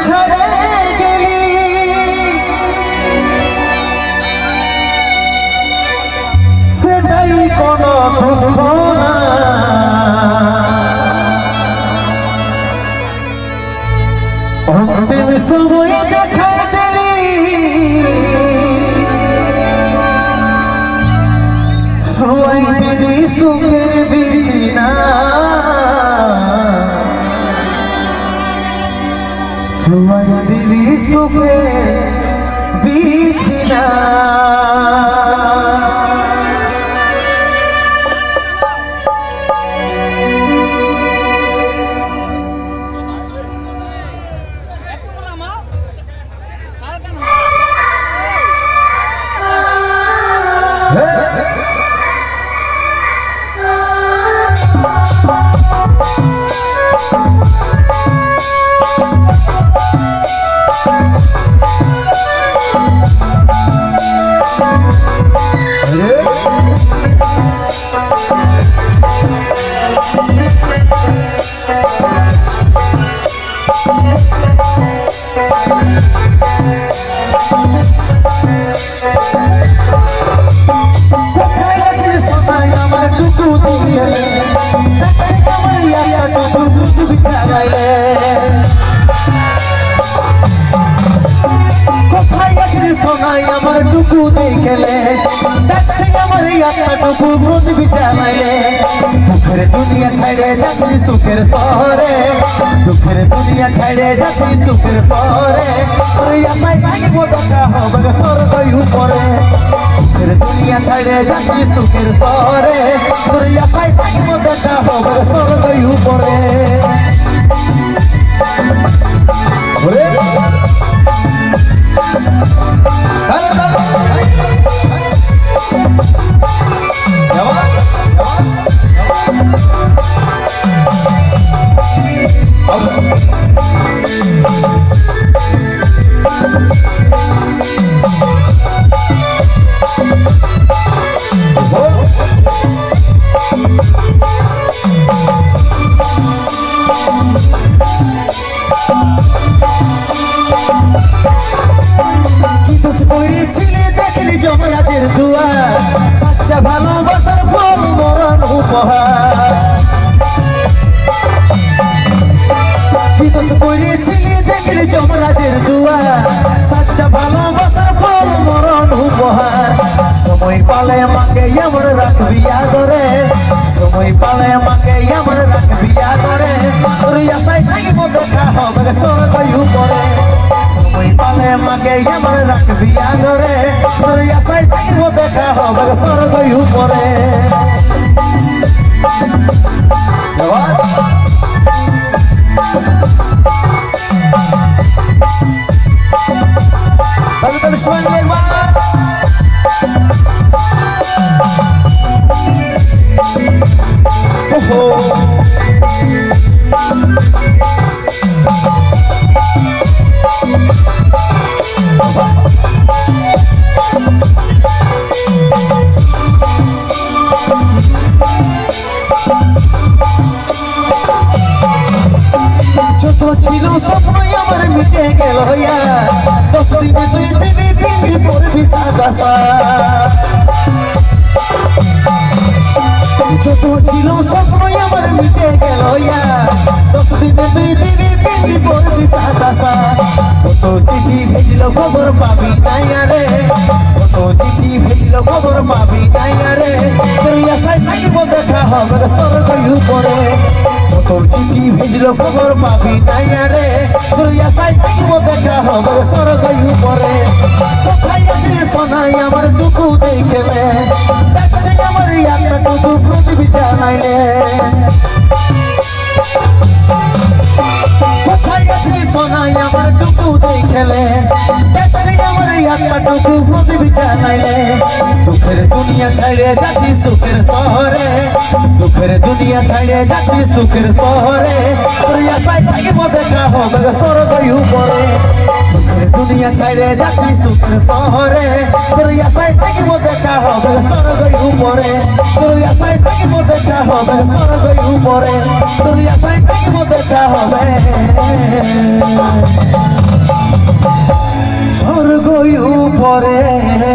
ছেড়ে গেলি সেটাই কোনো দুঃখ না অন্তিম সময় দেখা দিলি সবাই দিলি সুখের বিছানা সবাই দিলি সুখের বিছানা दुखेर दुनिया छाड़े जाछी सुखेर शहरे दुखेर दुनिया छाड़े जाछी सुखेर शहरे तोर आशाय थाकिब দেখা হবে স্বর্গ উপরে दुखेर दुनिया छाड़े जाछी सुखेर शहरे तोर आशाय थाकिब দেখা হবে স্বর্গ উপরে ওরে देखली जमराजेर दुआर सच्चा भालोबासार फल मरण उपहार देखली जमराजेर दुआर सच्चा भालोबासार फल मरण उपहार समय पाले माके एमन राखबी आदरे समय पाले माके एमन राखबी आदरे तोर आशाय थाकिब দেখা হবে স্বর্গ উপরে समय पाले माके एमन राखबी आदरे तोर आशाय थाकिब দেখা হবে স্বর্গ উপরে Teman-teman semuanya ছিল স্বপ্ন আমার মিটে গেল হইয়া 10 দিনে তুই দিবি বিবি পড়বি সাদাসা যত ছিল স্বপ্ন আমার মিটে গেল হইয়া 10 দিনে তুই দিবি বিবি পড়বি সাদাসা কত চিঠি ভেজল খবর পাবি নাই রে কত চিঠি ভেজল খবর পাবি নাই রে তোর আশায় থাকিব দেখা হবে স্বর্গ উপরে কত চিঠি ভেজল খবর পাবি নাই রে তোর আশায় থাকিব দেখা হবে স্বর্গ উপরে কোথায় আছে সোনাই আমার টুকু দেখলে দেখছে আমার একটা টুকু প্রদীপ জ্বালাইলে কোথায় আছে সোনাই আমার টুকু দেখলে দেখছে আমার একটা টুকু প্রদীপ জ্বালাইলে দুঃখের দুনিয়া ছাড়ে যাচ্ছি সুখের শহরে দুঃখের দুনিয়া ছাড়ে যাচ্ছি সুখের শহরে তোর আশায় থাকিব দেখা হবে স্বর্গ উপরে দুঃখের দুনিয়া ছাড়ে যাচ্ছি সুখের শহরে তোর আশায় থাকিব দেখা হবে স্বর্গ উপরে তোর আশায় থাকিব দেখা হবে স্বর্গ উপরে তোর আশায় থাকিব দেখা হবে গয়ু পরে